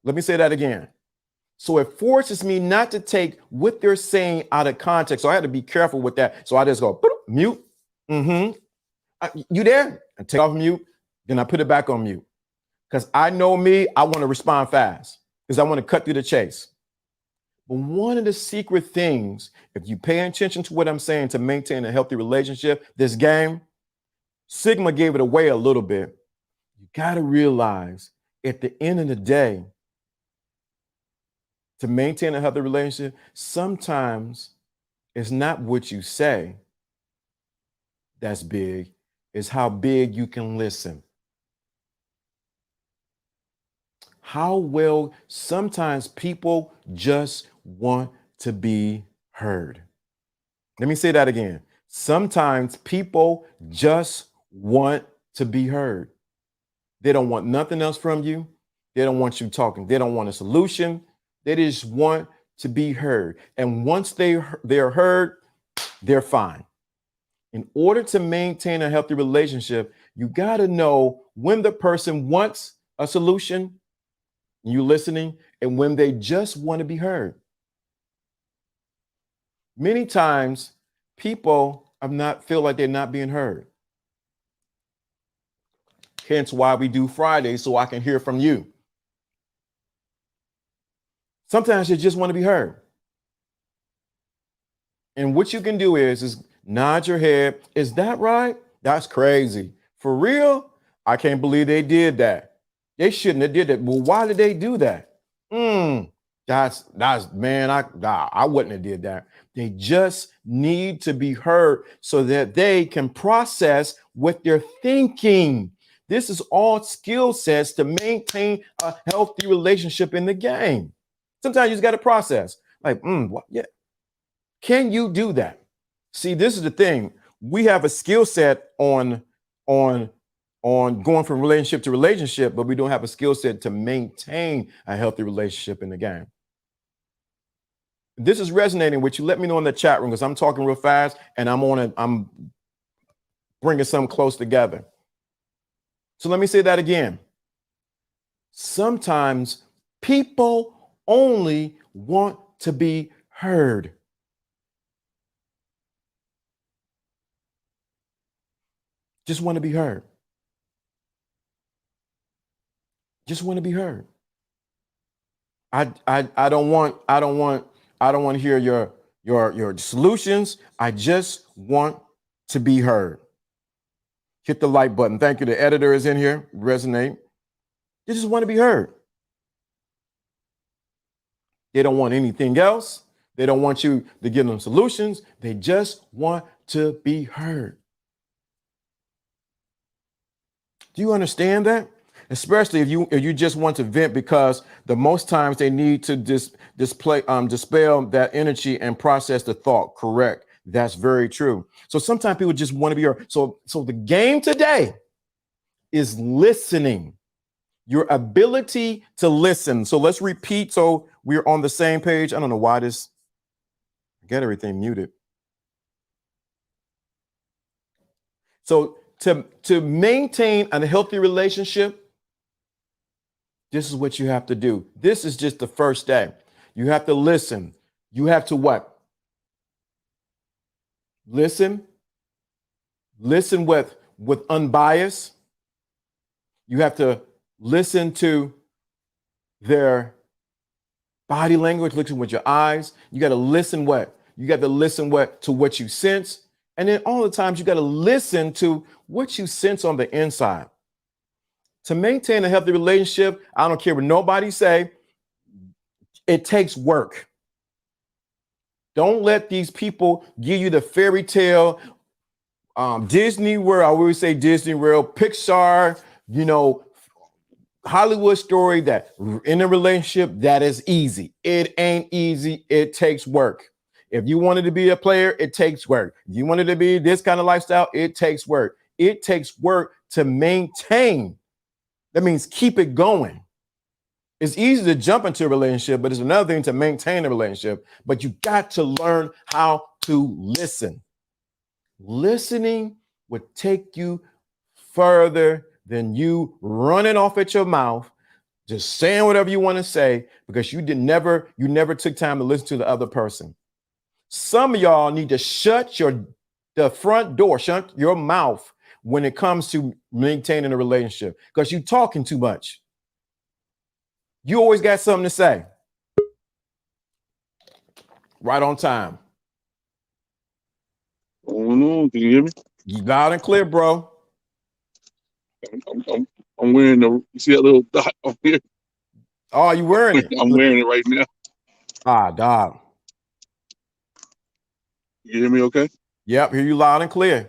B: Let me say that again. So it forces me not to take what they're saying out of context. So I had to be careful with that. So I just go mute. You there? I take off mute, then I put it back on mute. Because I know me, I want to respond fast because I want to cut through the chase. But one of the secret things, if you pay attention to what I'm saying to maintain a healthy relationship, this game, Sigma gave it away a little bit. You got to realize at the end of the day, to maintain a healthy relationship, sometimes it's not what you say that's big, it's how big you can listen. How well sometimes people just want to be heard. Let me say that again. Sometimes people just want to be heard. They don't want nothing else from you. They don't want you talking. They don't want a solution. They just want to be heard. And once they're heard, they're fine. In order to maintain a healthy relationship, you got to know when the person wants a solution, you listening, and when they just want to be heard. Many times people feel like they're not being heard. Hence why we do Fridays, so I can hear from you. Sometimes you just want to be heard. And what you can do is nod your head. Is that right? That's crazy. For real? I can't believe they did that. They shouldn't have did that. Well, why did they do that? That's man, I wouldn't have did that. They just need to be heard so that they can process what they're thinking. This is all skill sets to maintain a healthy relationship in the game. Sometimes you just got to process. Like, what? Yeah. Can you do that? See, this is the thing. We have a skill set on going from relationship to relationship, but we don't have a skill set to maintain a healthy relationship in the game. This is resonating with you. Let me know in the chat room because I'm talking real fast and I'm bringing something close together. So let me say that again. Sometimes people only want to be heard. Just want to be heard. Just want to be heard. I don't want to hear your solutions. I just want to be heard. Hit the like button. Thank you. The editor is in here. Resonate. They just want to be heard. They don't want anything else. They don't want you to give them solutions. They just want to be heard. Do you understand that? Especially if you just want to vent, because the most times they need to dispel that energy and process the thought. Correct. That's very true. So sometimes people just want to be heard. So the game today is listening. Your ability to listen. So let's repeat so we're on the same page. I don't know why I get everything muted. So to maintain a healthy relationship, This is what you have to do. This is just the first day. You have to listen. You have to what? Listen. Listen with unbiased. You have to listen to their body language, listen with your eyes. You got to listen what? You got to listen what to what you sense. And then all the times you got to listen to what you sense on the inside. To maintain a healthy relationship, I don't care what nobody say, it takes work. Don't let these people give you the fairy tale, Disney World. I always say Disney World, Pixar, Hollywood story that in a relationship that is easy. It ain't easy. It takes work. If you wanted to be a player, it takes work. If you wanted to be this kind of lifestyle, it takes work. It takes work to maintain. That means keep it going. It's easy to jump into a relationship, but it's another thing to maintain a relationship. But you got to learn how to listen. Listening would take you further than you running off at your mouth, just saying whatever you want to say, because you never took time to listen to the other person. Some of y'all need to shut the front door, shut your mouth when it comes to maintaining a relationship, because you're talking too much. You always got something to say. Right on time.
C: Can you hear me?
B: You loud and clear, bro.
C: I'm wearing you see that little dot on here?
B: Oh, you wearing it?
C: I'm wearing it right now.
B: Ah, dog.
C: You hear me okay?
B: Yep, hear you loud and clear.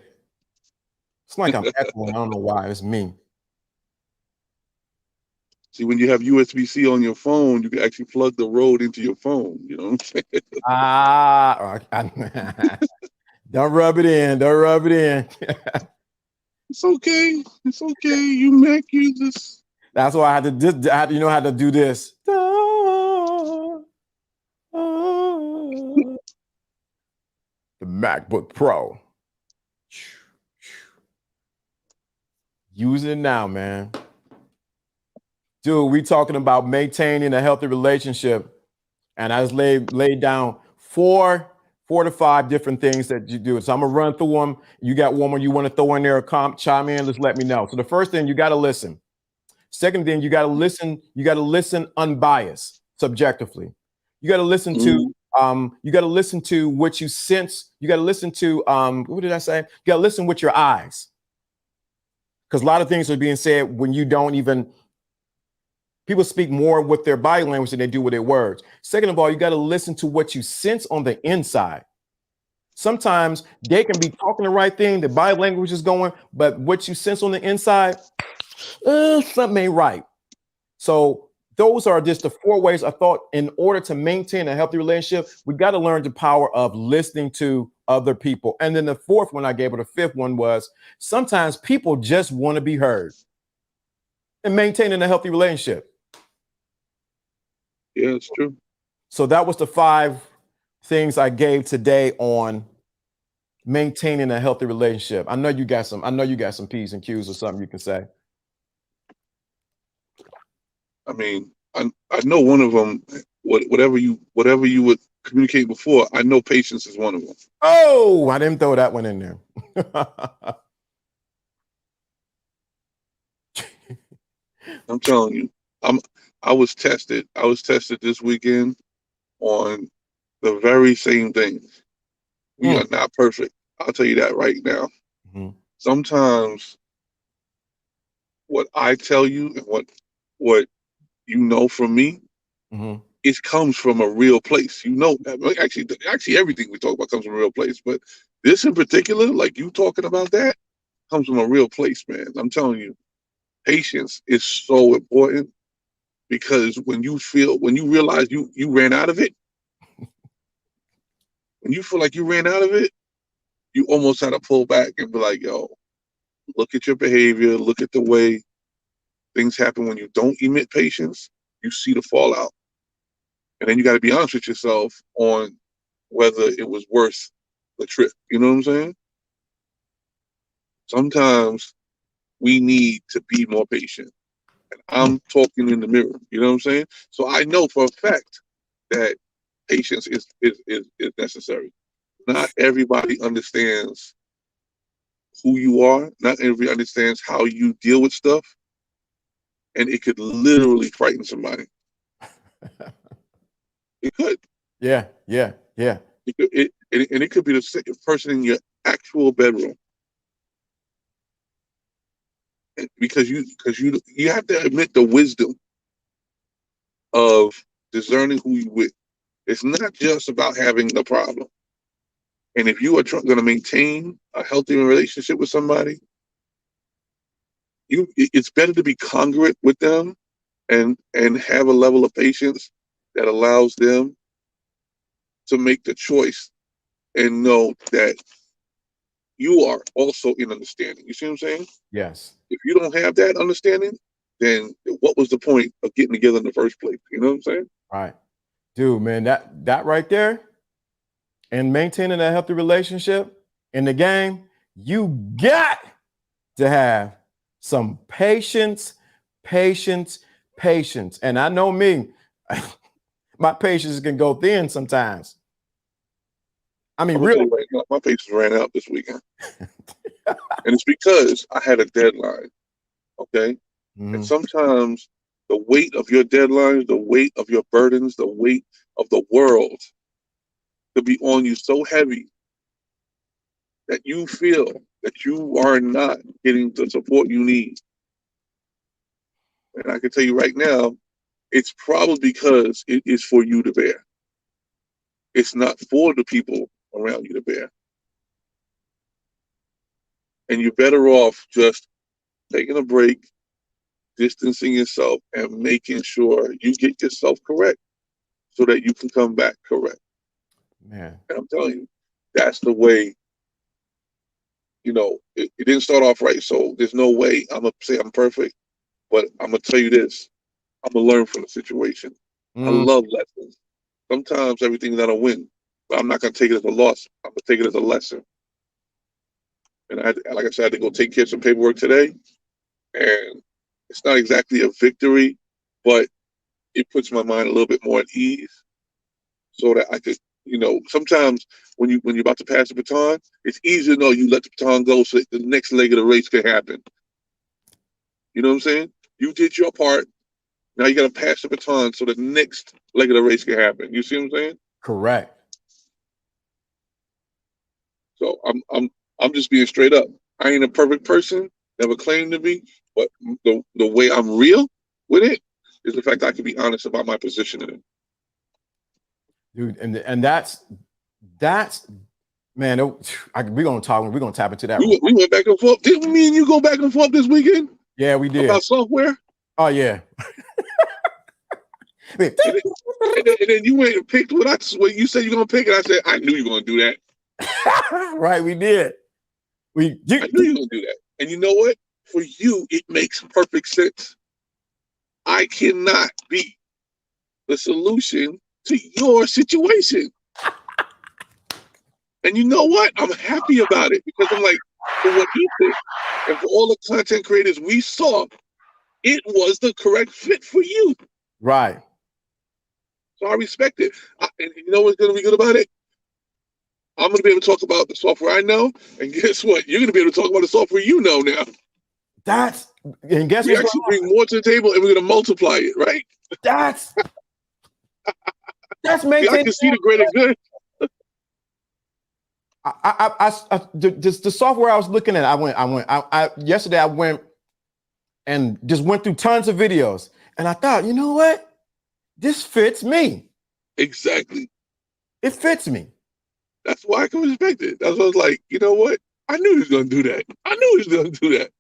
B: It's like I'm echoing. I don't know why. It's me.
C: See, when you have USB-C on your phone, you can actually plug the Rode into your phone. You know what I'm
B: saying? Don't rub it in. Don't rub it in.
C: It's okay. It's okay. You Mac users.
B: That's why I had to how to do this. The MacBook Pro. Use it now, man. Dude, we talking about maintaining a healthy relationship. And I just laid down four to five different things that you do. So I'm gonna run through them. You got one more you want to throw in there or chime in, just let me know. So the first thing, you got to listen. Second thing, you got to listen unbiased, subjectively. You got to listen to what you sense. You got to listen to what did I say? You got to listen with your eyes. Because a lot of things are being said when you don't even. People speak more with their body language than they do with their words. Second of all, you got to listen to what you sense on the inside. Sometimes they can be talking the right thing, the body language is going, but what you sense on the inside, something ain't right. So those are just the four ways I thought in order to maintain a healthy relationship, we got to learn the power of listening to other people. And then the fourth one I gave, or the fifth one, was sometimes people just want to be heard and maintaining a healthy relationship.
C: Yeah, it's true.
B: So that was the 5 things I gave today on maintaining a healthy relationship. I know you got some P's and Q's or something you can say.
C: I mean, I know one of them. Whatever you would communicate before, I know patience is one of them.
B: Oh, I didn't throw that one in there.
C: I'm telling you, I was tested this weekend on the very same things. We are not perfect. I'll tell you that right now.
B: Mm-hmm.
C: Sometimes what I tell you and what you know from me, it comes from a real place. Actually, everything we talk about comes from a real place. But this in particular, like you talking about that, comes from a real place, man. I'm telling you, patience is so important, because when you realize you ran out of it, when you feel like you ran out of it, you almost had to pull back and be like, yo, look at your behavior, look at the way things happen when you don't emit patience, you see the fallout. And then you got to be honest with yourself on whether it was worth the trip. You know what I'm saying? Sometimes we need to be more patient. I'm talking in the mirror. You know what I'm saying? So I know for a fact that patience is necessary. Not everybody understands who you are. Not everybody understands how you deal with stuff, and it could literally frighten somebody. It could.
B: Yeah.
C: And it could be the second person in your actual bedroom. Because you have to admit the wisdom of discerning who you with. It's not just about having the problem. And if you are going to maintain a healthy relationship with somebody, it's better to be congruent with them and have a level of patience that allows them to make the choice and know that you are also in understanding. You see what I'm saying?
B: Yes.
C: If you don't have that understanding, then what was the point of getting together in the first place? You know what I'm saying?
B: Right. Dude, man, that right there and maintaining a healthy relationship in the game, you got to have some patience. And I know me, my patience can go thin sometimes. I mean, really.
C: Right now, my patience ran out this weekend. And it's because I had a deadline. Okay. Mm-hmm. And sometimes the weight of your deadlines, the weight of your burdens, the weight of the world could be on you so heavy that you feel that you are not getting the support you need. And I can tell you right now, it's probably because it is for you to bear. It's not for the people around you to bear. And you're better off just taking a break, distancing yourself, and making sure you get yourself correct so that you can come back correct.
B: Man.
C: And I'm telling you, that's the way, it didn't start off right. So there's no way I'm going to say I'm perfect, but I'm going to tell you this. I'm going to learn from the situation. I love lessons. Sometimes everything's not a win, but I'm not going to take it as a loss. I'm going to take it as a lesson. And like I said, I had to go take care of some paperwork today. And it's not exactly a victory, but it puts my mind a little bit more at ease so that I could, sometimes when you're about to pass the baton, it's easy to know you let the baton go so that the next leg of the race can happen. You know what I'm saying? You did your part. Now you got to pass the baton so the next leg of the race can happen. You see what I'm saying?
B: Correct.
C: So I'm just being straight up. I ain't a perfect person, never claimed to be, but the way I'm real with it is the fact I can be honest about my position in it.
B: Dude, and that's man, we're gonna tap into that.
C: We went back and forth. Didn't me and you go back and forth this weekend?
B: Yeah, we did.
C: About software?
B: Oh yeah.
C: and then you went and picked what you said you're gonna pick, and I said, I knew you were gonna do that.
B: Right, we did.
C: I knew you were gonna do that. And you know what? For you, it makes perfect sense. I cannot be the solution to your situation. And you know what? I'm happy about it because I'm like, for what he did and for all the content creators we saw, it was the correct fit for you.
B: Right.
C: So I respect it. And you know what's going to be good about it? I'm going to be able to talk about the software I know. And guess what? You're going to be able to talk about the software you know now.
B: And guess
C: we actually bring more to the table and we're going to multiply it, right?
B: That's maintaining.
C: I can see the greater good.
B: The software I was looking at, yesterday I went and just went through tons of videos and I thought, you know what? This fits me.
C: Exactly.
B: It fits me.
C: That's why I can respect it. That's why I was like, you know what? I knew he was going to do that. I knew he was going to do that.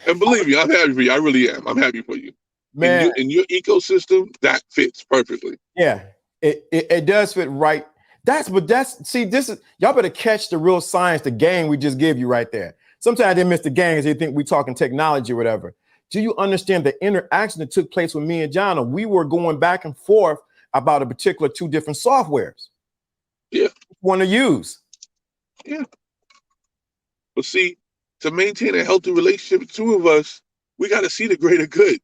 C: And believe me, I'm happy for you. I really am. I'm happy for you. Man. In your ecosystem, that fits perfectly.
B: Yeah, it does fit right. This is, y'all better catch the real science, the game we just gave you right there. Sometimes they miss the game because they think we're talking technology or whatever. Do you understand the interaction that took place with me and John? And we were going back and forth about a particular 2 different softwares.
C: Yeah.
B: Want to use.
C: Yeah. But see, to maintain a healthy relationship, the 2 of us, we got to see the greater good.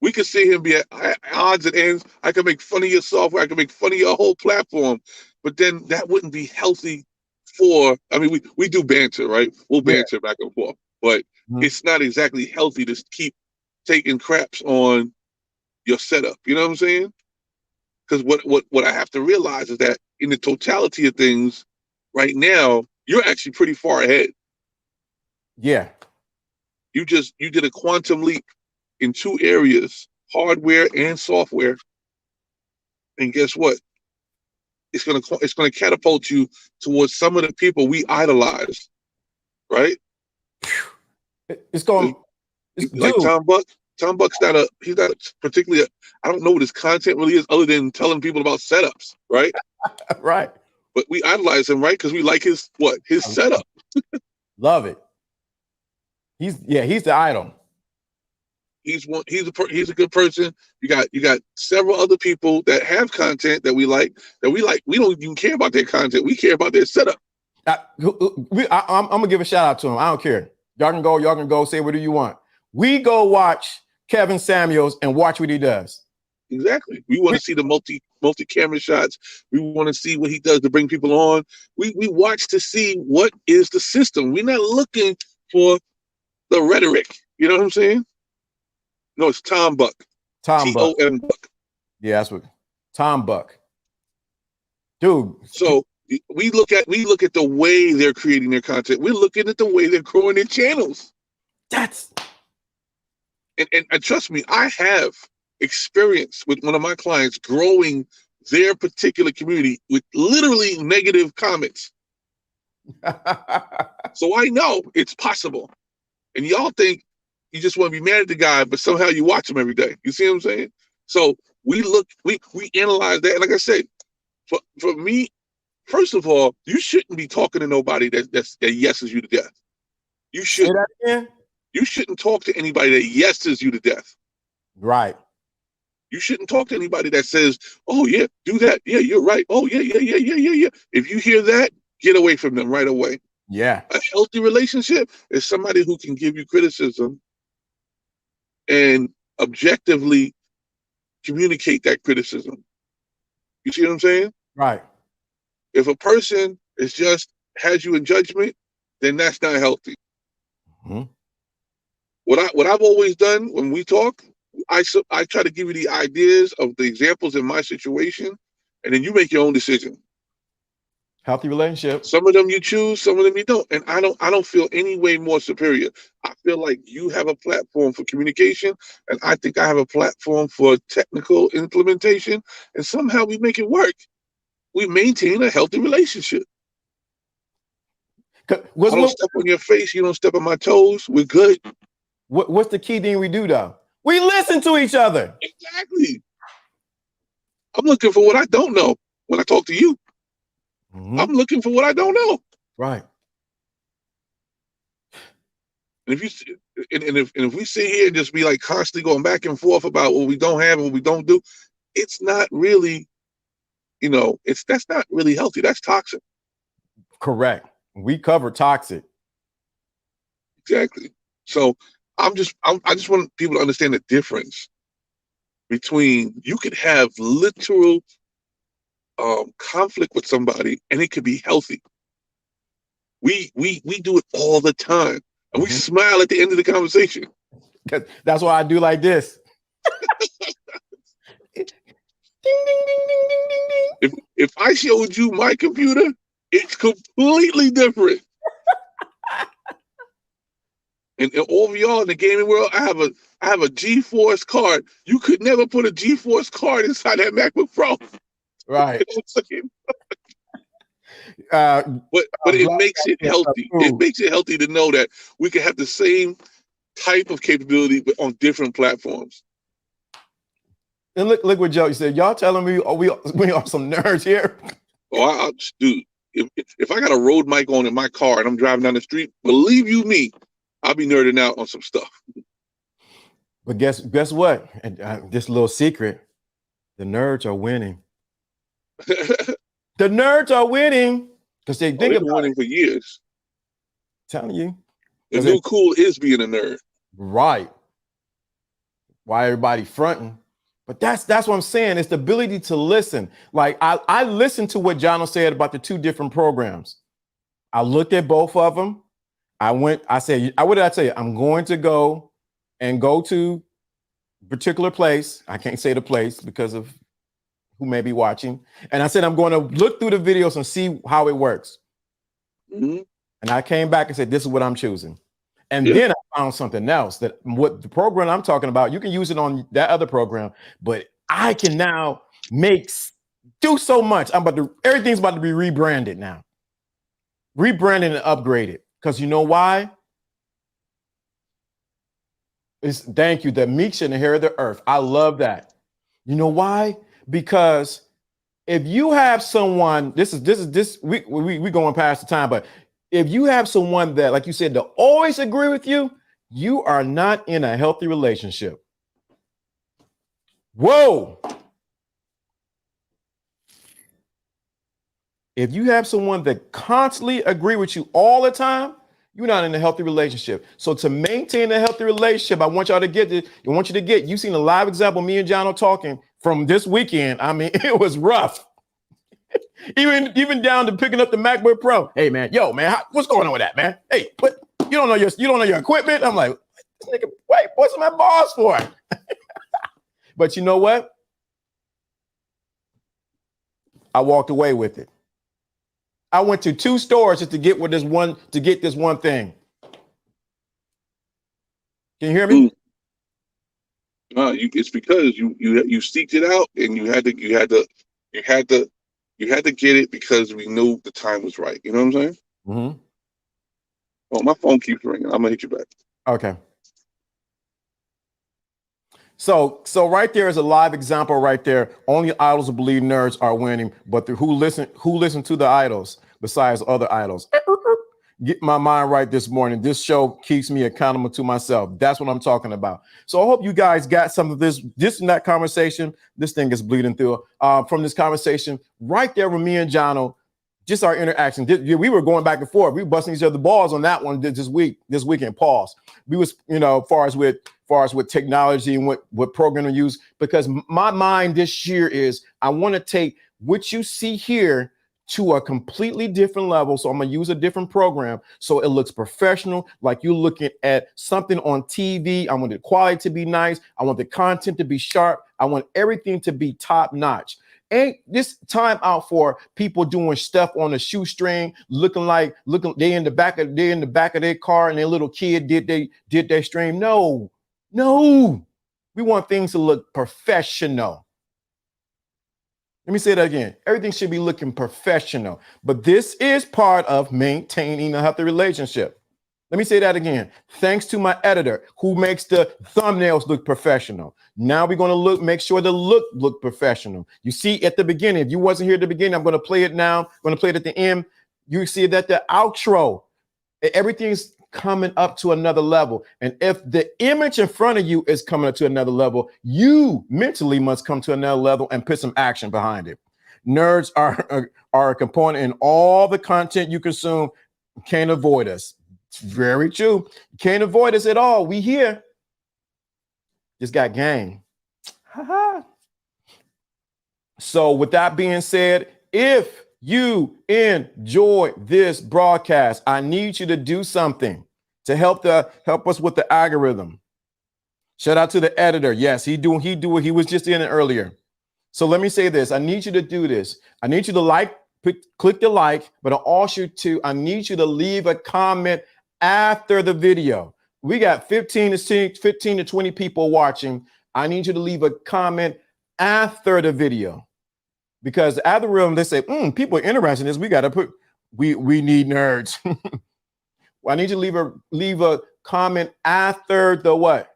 C: We could see him be at odds and ends. I could make fun of your software. I could make fun of your whole platform, but then that wouldn't be healthy for. I mean, we do banter, right? We'll banter back and forth, but it's not exactly healthy to keep taking craps on your setup. You know what I'm saying? Because what I have to realize is that in the totality of things, right now, you're actually pretty far ahead.
B: Yeah.
C: You did a quantum leap in 2 areas, hardware and software. And guess what? It's gonna catapult you towards some of the people we idolize, right?
B: It's going
C: like Tom Buck. Tom Buck's he's not particularly I don't know what his content really is other than telling people about setups, right?
B: Right.
C: But we idolize him, right? Because we like his setup.
B: Love it. He's the idol.
C: He's a good person. You got several other people that have content that we like. We don't even care about their content. We care about their setup.
B: I'm gonna give a shout out to him. I don't care. Y'all can go say whatever you want. We go watch Kevin Samuels and watch what he does.
C: Exactly. We want to see the multi camera shots. We want to see what he does to bring people on. We watch to see what is the system. We're not looking for the rhetoric. You know what I'm saying? No, it's Tom Buck.
B: Tom Buck.
C: T-O-M Buck.
B: Yeah, that's what Tom Buck. Dude.
C: So we look at the way they're creating their content. We're looking at the way they're growing their channels. And trust me, I have experience with one of my clients growing their particular community with literally negative comments. So I know it's possible. And y'all think you just want to be mad at the guy, but somehow you watch him every day. You see what I'm saying? So we analyze that. And like I said, for me, first of all, you shouldn't be talking to nobody that yeses you to death. You should.
B: Say that again?
C: You shouldn't talk to anybody that yeses you to death.
B: Right.
C: You shouldn't talk to anybody that says, "Oh yeah, do that. Yeah, you're right. Oh yeah. If you hear that, get away from them right away.
B: Yeah.
C: A healthy relationship is somebody who can give you criticism and objectively communicate that criticism. You see what I'm saying?
B: Right.
C: If a person is just has you in judgment, then that's not healthy.
B: Mm-hmm.
C: What I've always done when we talk, I try to give you the ideas of the examples in my situation, and then you make your own decision.
B: Healthy relationship.
C: Some of them you choose, some of them you don't. And I don't feel any way more superior. I feel like you have a platform for communication, and I think I have a platform for technical implementation, and somehow we make it work. We maintain a healthy relationship. I don't step on your face, you don't step on my toes. We're good.
B: What's the key thing we do though? We listen to each other.
C: Exactly. I'm looking for what I don't know when I talk to you. Mm-hmm. I'm looking for what I don't know.
B: Right.
C: And if we sit here and just be like constantly going back and forth about what we don't have and what we don't do, it's not really, that's not really healthy. That's toxic.
B: Correct. We cover toxic.
C: Exactly. So I just want people to understand the difference between you could have literal conflict with somebody and it could be healthy. We do it all the time, and we smile at the end of the conversation.
B: That's why I do like this. Ding, ding, ding, ding, ding, ding, ding.
C: If I showed you my computer, it's completely different. And all of y'all in the gaming world, I have a GeForce card. You could never put a GeForce card inside that MacBook Pro.
B: Right.
C: But it makes it healthy. It makes it healthy to know that we can have the same type of capability but on different platforms.
B: And look what Joe said. Y'all telling me we are some nerds here?
C: Oh, dude, if I got a Rode mic on in my car and I'm driving down the street, believe you me, I'll be nerding out on some stuff.
B: But guess what? And this little secret, the nerds are winning. The nerds are winning because they've been
C: winning for years.
B: I'm telling you,
C: the new cool is being a nerd.
B: Right. Why everybody fronting? But that's what I'm saying. It's the ability to listen. Like I listened to what Jono said about the two different programs. I looked at both of them. I said, what did I tell you? I'm going to go to a particular place. I can't say the place because of who may be watching. And I said, I'm going to look through the videos and see how it works. Mm-hmm. And I came back and said, this is what I'm choosing. And then I found something else that what the program I'm talking about, you can use it on that other program, but I can now do so much. Everything's about to be rebranded now. Rebranded and upgraded. Because you know why? Thank you. The meek shall inherit the earth. I love that. You know why? Because if you have someone, we going past the time, but if you have someone that, like you said, to always agree with you, you are not in a healthy relationship. Whoa. If you have someone that constantly agree with you all the time, you're not in a healthy relationship. So to maintain a healthy relationship, I want y'all to get this. You've seen a live example, me and John are talking from this weekend. I mean, it was rough. even down to picking up the MacBook Pro. Hey man, what's going on with that, man? Hey, what? You don't know your equipment? I'm like, this nigga, wait, what's my boss for? But you know what? I walked away with it. I went to 2 stores just to get this one thing. Can you hear me?
C: No, it's because you seeked it out and you had to get it because we knew the time was right. You know what I'm saying? Mm-hmm. Oh, my phone keeps ringing. I'm gonna hit you back. Okay. So right there is a live example right there. Only idols who believe nerds are winning, but who listen to the idols besides other idols. Get my mind right this morning. This show keeps me accountable to myself. That's what I'm talking about. So I hope you guys got some of this in that conversation. This thing is bleeding through from this conversation right there with me and Jono. Just our interaction. We were going back and forth. We were busting each other balls on that one this weekend. Pause. We was, far as with technology and what program to use, because my mind this year is I want to take what you see here to a completely different level. So I'm going to use a different program so it looks professional, like you're looking at something on TV. I want the quality to be nice. I want the content to be sharp. I want everything to be top notch. Ain't this time out for people doing stuff on a shoestring, looking they in the back of their car and their little kid did their stream. No, we want things to look professional. Let me say that again. Everything should be looking professional, but this is part of maintaining a healthy relationship. Let me say that again. Thanks to my editor who makes the thumbnails look professional. Now we're going to make sure the look professional. You see at the beginning, if you wasn't here at the beginning, I'm going to play it now. I'm going to play it at the end. You see that the outro, everything's coming up to another level. And if the image in front of you is coming up to another level, you mentally must come to another level and put some action behind it. Nerds are a component in all the content you consume. Can't avoid us. It's very true. You can't avoid us at all. We here. Just got gang. So with that being said, if you enjoy this broadcast, I need you to do something to help us with the algorithm. Shout out to the editor. Yes, he was just in it earlier. So let me say this. I need you to do this. I need you to click the like, but I need you to leave a comment after the video. We got 15 to 20 people watching. I need you to leave a comment after the video, because the algorithm, they say, people are interested in this. We need nerds. I need you to leave a comment after the what?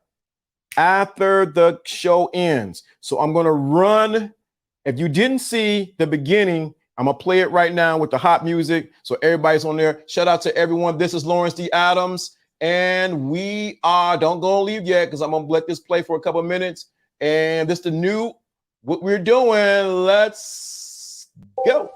C: After the show ends. So I'm going to run. If you didn't see the beginning, I'm going to play it right now with the hot music. So everybody's on there. Shout out to everyone. This is Lawrence D. Adams. And we don't go and leave yet, because I'm going to let this play for a couple of minutes. And this is the new, what we're doing. Let's go.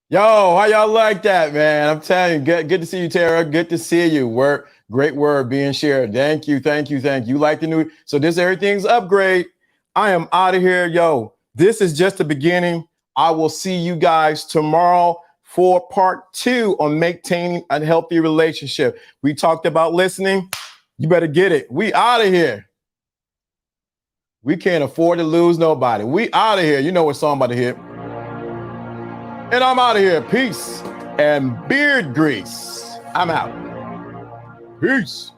B: Yo, how y'all like that, man? I'm telling you, good to see you, Tara. Good to see you. Great word being shared. Thank you. You like the new, so this everything's upgrade. I am out of here. Yo, this is just the beginning. I will see you guys tomorrow for part 2 on maintaining a healthy relationship. We talked about listening. You better get it. We out of here. We can't afford to lose nobody. We out of here. You know what song about to hit. And I'm out of here. Peace and beard grease. I'm out. Peace.